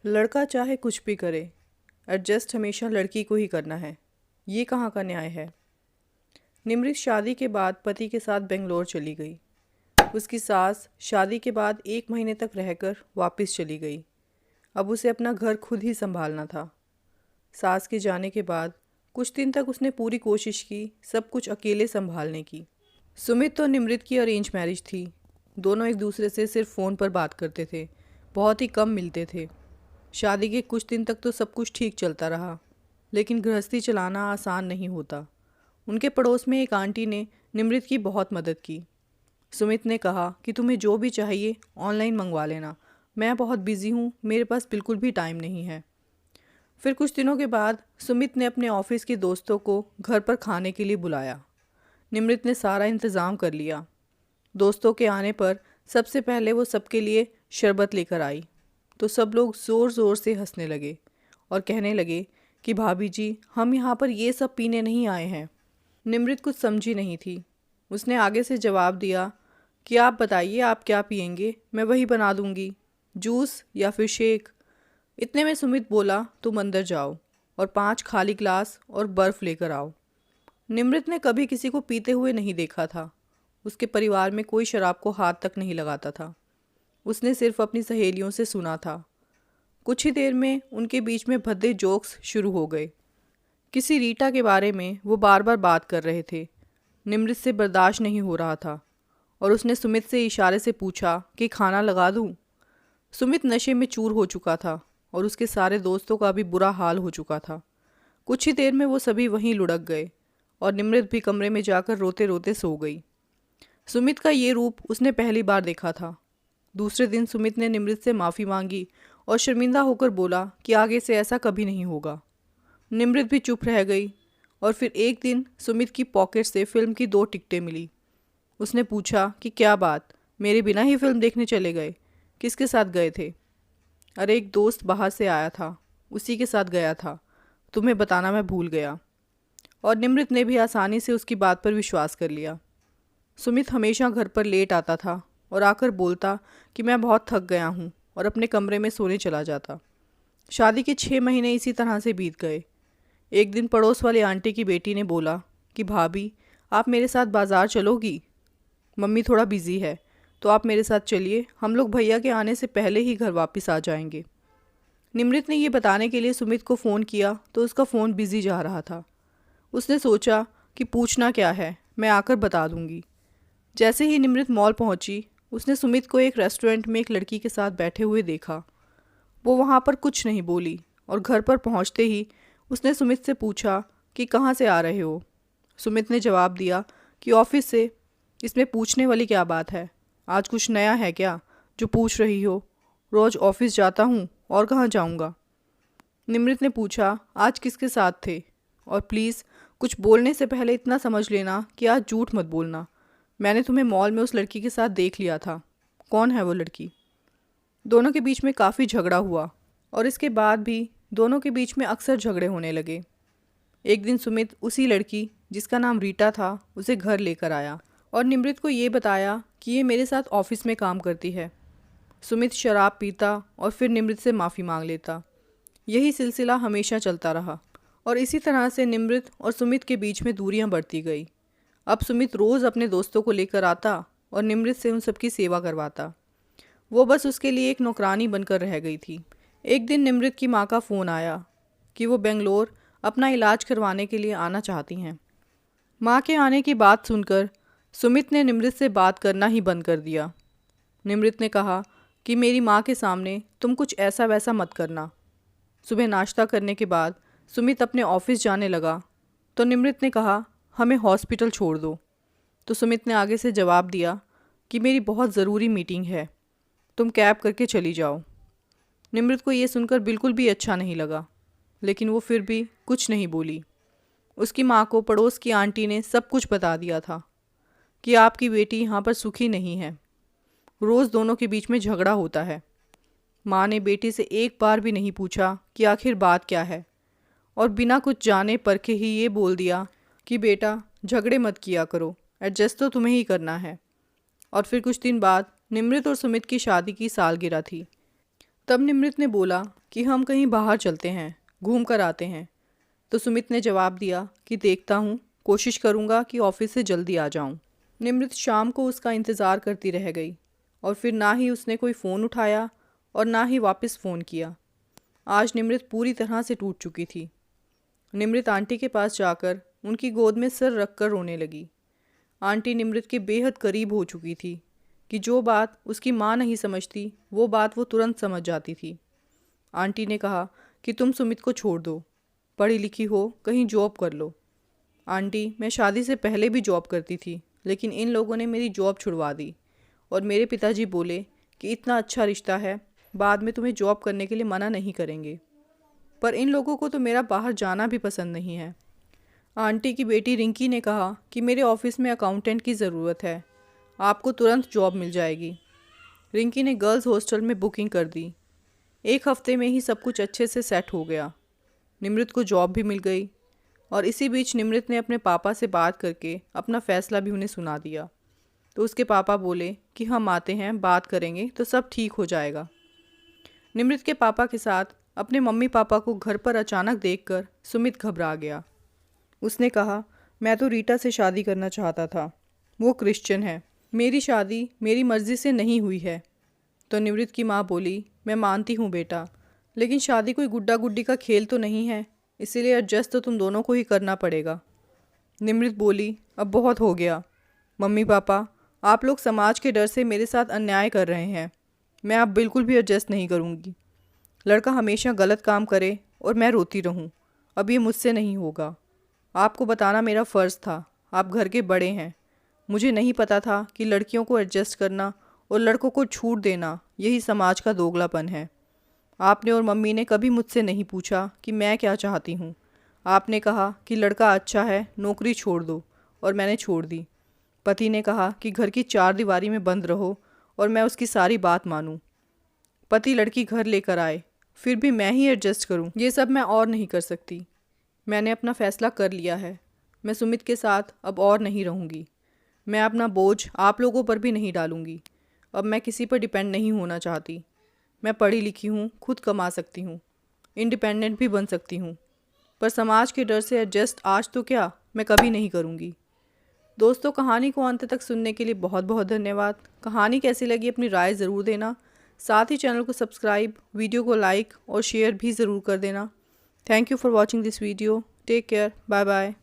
लड़का चाहे कुछ भी करे, एडजस्ट हमेशा लड़की को ही करना है। ये कहाँ का न्याय है। निमृत शादी के बाद पति के साथ बेंगलोर चली गई। उसकी सास शादी के बाद 1 महीने तक रहकर वापस चली गई। अब उसे अपना घर खुद ही संभालना था। सास के जाने के बाद कुछ दिन तक उसने पूरी कोशिश की सब कुछ अकेले संभालने की। सुमित और निमृत की अरेंज मैरिज थी। दोनों एक दूसरे से सिर्फ फ़ोन पर बात करते थे, बहुत ही कम मिलते थे। शादी के कुछ दिन तक तो सब कुछ ठीक चलता रहा, लेकिन गृहस्थी चलाना आसान नहीं होता। उनके पड़ोस में एक आंटी ने निमृत की बहुत मदद की। सुमित ने कहा कि तुम्हें जो भी चाहिए ऑनलाइन मंगवा लेना, मैं बहुत बिज़ी हूँ, मेरे पास बिल्कुल भी टाइम नहीं है। फिर कुछ दिनों के बाद सुमित ने अपने ऑफिस के दोस्तों को घर पर खाने के लिए बुलाया। निमृत ने सारा इंतज़ाम कर लिया। दोस्तों के आने पर सबसे पहले वो सबके लिए शरबत लेकर आई तो सब लोग ज़ोर ज़ोर से हंसने लगे और कहने लगे कि भाभी जी, हम यहाँ पर ये सब पीने नहीं आए हैं। निमृत कुछ समझी नहीं थी। उसने आगे से जवाब दिया कि आप बताइए आप क्या पियेंगे, मैं वही बना दूंगी, जूस या फिर शेक। इतने में सुमित बोला, तुम अंदर जाओ और 5 खाली ग्लास और बर्फ़ लेकर आओ। निमृत ने कभी किसी को पीते हुए नहीं देखा था। उसके परिवार में कोई शराब को हाथ तक नहीं लगाता था। उसने सिर्फ अपनी सहेलियों से सुना था। कुछ ही देर में उनके बीच में भद्दे जोक्स शुरू हो गए। किसी रीटा के बारे में वो बार बार बात कर रहे थे। निमृत से बर्दाश्त नहीं हो रहा था और उसने सुमित से इशारे से पूछा कि खाना लगा दूं। सुमित नशे में चूर हो चुका था और उसके सारे दोस्तों का भी बुरा हाल हो चुका था। कुछ ही देर में वो सभी वहीं लुढ़क गए और निमृत भी कमरे में जाकर रोते रोते सो गई। सुमित का ये रूप उसने पहली बार देखा था। दूसरे दिन सुमित ने निमृत से माफ़ी मांगी और शर्मिंदा होकर बोला कि आगे से ऐसा कभी नहीं होगा। निमृत भी चुप रह गई और फिर एक दिन सुमित की पॉकेट से फिल्म की 2 टिकटें मिली। उसने पूछा कि क्या बात, मेरे बिना ही फिल्म देखने चले गए, किसके साथ गए थे। अरे एक दोस्त बाहर से आया था, उसी के साथ गया था, तुम्हें बताना मैं भूल गया। और निमृत ने भी आसानी से उसकी बात पर विश्वास कर लिया। सुमित हमेशा घर पर लेट आता था और आकर बोलता कि मैं बहुत थक गया हूँ और अपने कमरे में सोने चला जाता। शादी के 6 महीने इसी तरह से बीत गए। एक दिन पड़ोस वाली आंटी की बेटी ने बोला कि भाभी, आप मेरे साथ बाज़ार चलोगी? मम्मी थोड़ा बिज़ी है तो आप मेरे साथ चलिए, हम लोग भैया के आने से पहले ही घर वापस आ जाएंगे। निमृत ने ये बताने के लिए सुमित को फ़ोन किया तो उसका फ़ोन बिज़ी जा रहा था। उसने सोचा कि पूछना क्या है, मैं आकर बता दूंगी। जैसे ही निमृत मॉल पहुंची, उसने सुमित को एक रेस्टोरेंट में एक लड़की के साथ बैठे हुए देखा। वो वहाँ पर कुछ नहीं बोली और घर पर पहुँचते ही उसने सुमित से पूछा कि कहाँ से आ रहे हो। सुमित ने जवाब दिया कि ऑफिस से। इसमें पूछने वाली क्या बात है, आज कुछ नया है क्या जो पूछ रही हो? रोज़ ऑफिस जाता हूँ और कहाँ जाऊँगा। निमृत ने पूछा, आज किसके साथ थे? और प्लीज़ कुछ बोलने से पहले इतना समझ लेना कि आज झूठ मत बोलना। मैंने तुम्हें मॉल में उस लड़की के साथ देख लिया था। कौन है वो लड़की? दोनों के बीच में काफ़ी झगड़ा हुआ और इसके बाद भी दोनों के बीच में अक्सर झगड़े होने लगे। एक दिन सुमित उसी लड़की जिसका नाम रीटा था उसे घर लेकर आया और निमृत को ये बताया कि ये मेरे साथ ऑफिस में काम करती है। सुमित शराब पीता और फिर निमृत से माफ़ी मांग लेता। यही सिलसिला हमेशा चलता रहा और इसी तरह से निमृत और सुमित के बीच में दूरियां बढ़ती गई। अब सुमित रोज़ अपने दोस्तों को लेकर आता और निमृत से उन सबकी सेवा करवाता। वो बस उसके लिए एक नौकरानी बनकर रह गई थी। एक दिन निमृत की माँ का फ़ोन आया कि वो बेंगलोर अपना इलाज करवाने के लिए आना चाहती हैं। माँ के आने की बात सुनकर सुमित ने निमृत से बात करना ही बंद कर दिया। निमृत ने कहा कि मेरी माँ के सामने तुम कुछ ऐसा वैसा मत करना। सुबह नाश्ता करने के बाद सुमित अपने ऑफिस जाने लगा तो निमृत ने कहा, हमें हॉस्पिटल छोड़ दो। तो सुमित ने आगे से जवाब दिया कि मेरी बहुत ज़रूरी मीटिंग है, तुम कैब करके चली जाओ। निमृत को ये सुनकर बिल्कुल भी अच्छा नहीं लगा, लेकिन वो फिर भी कुछ नहीं बोली। उसकी माँ को पड़ोस की आंटी ने सब कुछ बता दिया था कि आपकी बेटी यहाँ पर सुखी नहीं है, रोज़ दोनों के बीच में झगड़ा होता है। माँ ने बेटी से एक बार भी नहीं पूछा कि आखिर बात क्या है और बिना कुछ जाने परखे ही ये बोल दिया कि बेटा झगड़े मत किया करो, एडजस्ट तो तुम्हें ही करना है। और फिर कुछ दिन बाद निमृत और सुमित की शादी की सालगिरह थी। तब निमृत ने बोला कि हम कहीं बाहर चलते हैं, घूम कर आते हैं। तो सुमित ने जवाब दिया कि देखता हूँ, कोशिश करूँगा कि ऑफिस से जल्दी आ जाऊँ। निमृत शाम को उसका इंतज़ार करती रह गई और फिर ना ही उसने कोई फ़ोन उठाया और ना ही वापस फ़ोन किया। आज निमृत पूरी तरह से टूट चुकी थी। निमृत आंटी के पास जाकर उनकी गोद में सिर रख कर रोने लगी। आंटी निमृत के बेहद करीब हो चुकी थी कि जो बात उसकी माँ नहीं समझती वो बात वो तुरंत समझ जाती थी। आंटी ने कहा कि तुम सुमित को छोड़ दो, पढ़ी लिखी हो, कहीं जॉब कर लो। आंटी, मैं शादी से पहले भी जॉब करती थी, लेकिन इन लोगों ने मेरी जॉब छुड़वा दी और मेरे पिताजी बोले कि इतना अच्छा रिश्ता है, बाद में तुम्हें जॉब करने के लिए मना नहीं करेंगे। पर इन लोगों को तो मेरा बाहर जाना भी पसंद नहीं है। आंटी की बेटी रिंकी ने कहा कि मेरे ऑफिस में अकाउंटेंट की ज़रूरत है, आपको तुरंत जॉब मिल जाएगी। रिंकी ने गर्ल्स हॉस्टल में बुकिंग कर दी। 1 हफ्ते में ही सब कुछ अच्छे से सेट हो गया। निमृत को जॉब भी मिल गई और इसी बीच निमृत ने अपने पापा से बात करके अपना फ़ैसला भी उन्हें सुना दिया। तो उसके पापा बोले कि हम आते हैं, बात करेंगे तो सब ठीक हो जाएगा। निमृत के पापा के साथ अपने मम्मी पापा को घर पर अचानक देखकर सुमित घबरा गया। उसने कहा, मैं तो रीटा से शादी करना चाहता था, वो क्रिश्चियन है, मेरी शादी मेरी मर्ज़ी से नहीं हुई है। तो निमृत की माँ बोली, मैं मानती हूँ बेटा, लेकिन शादी कोई गुड्डा गुड्डी का खेल तो नहीं है, इसीलिए एडजस्ट तो तुम दोनों को ही करना पड़ेगा। निमृत बोली, अब बहुत हो गया। मम्मी पापा, आप लोग समाज के डर से मेरे साथ अन्याय कर रहे हैं। मैं अब बिल्कुल भी एडजस्ट नहीं करूँगी। लड़का हमेशा गलत काम करे और मैं रोती रहूँ, अब ये मुझसे नहीं होगा। आपको बताना मेरा फ़र्ज़ था, आप घर के बड़े हैं। मुझे नहीं पता था कि लड़कियों को एडजस्ट करना और लड़कों को छूट देना यही समाज का दोगलापन है। आपने और मम्मी ने कभी मुझसे नहीं पूछा कि मैं क्या चाहती हूँ। आपने कहा कि लड़का अच्छा है, नौकरी छोड़ दो, और मैंने छोड़ दी। पति ने कहा कि घर की 4 दीवारी में बंद रहो और मैं उसकी सारी बात मानूं। पति लड़की घर लेकर आए, फिर भी मैं ही एडजस्ट करूं, ये सब मैं और नहीं कर सकती। मैंने अपना फ़ैसला कर लिया है, मैं सुमित के साथ अब और नहीं रहूँगी। मैं अपना बोझ आप लोगों पर भी नहीं डालूँगी। अब मैं किसी पर डिपेंड नहीं होना चाहती। मैं पढ़ी लिखी हूँ, खुद कमा सकती हूँ, इंडिपेंडेंट भी बन सकती हूँ, पर समाज के डर से एडजस्ट आज तो क्या, मैं कभी नहीं करूँगी। दोस्तों, कहानी को अंत तक सुनने के लिए बहुत बहुत धन्यवाद। कहानी कैसी लगी अपनी राय ज़रूर देना। साथ ही चैनल को सब्सक्राइब, वीडियो को लाइक और शेयर भी ज़रूर कर देना। Thank you for watching this video. Take care, bye bye.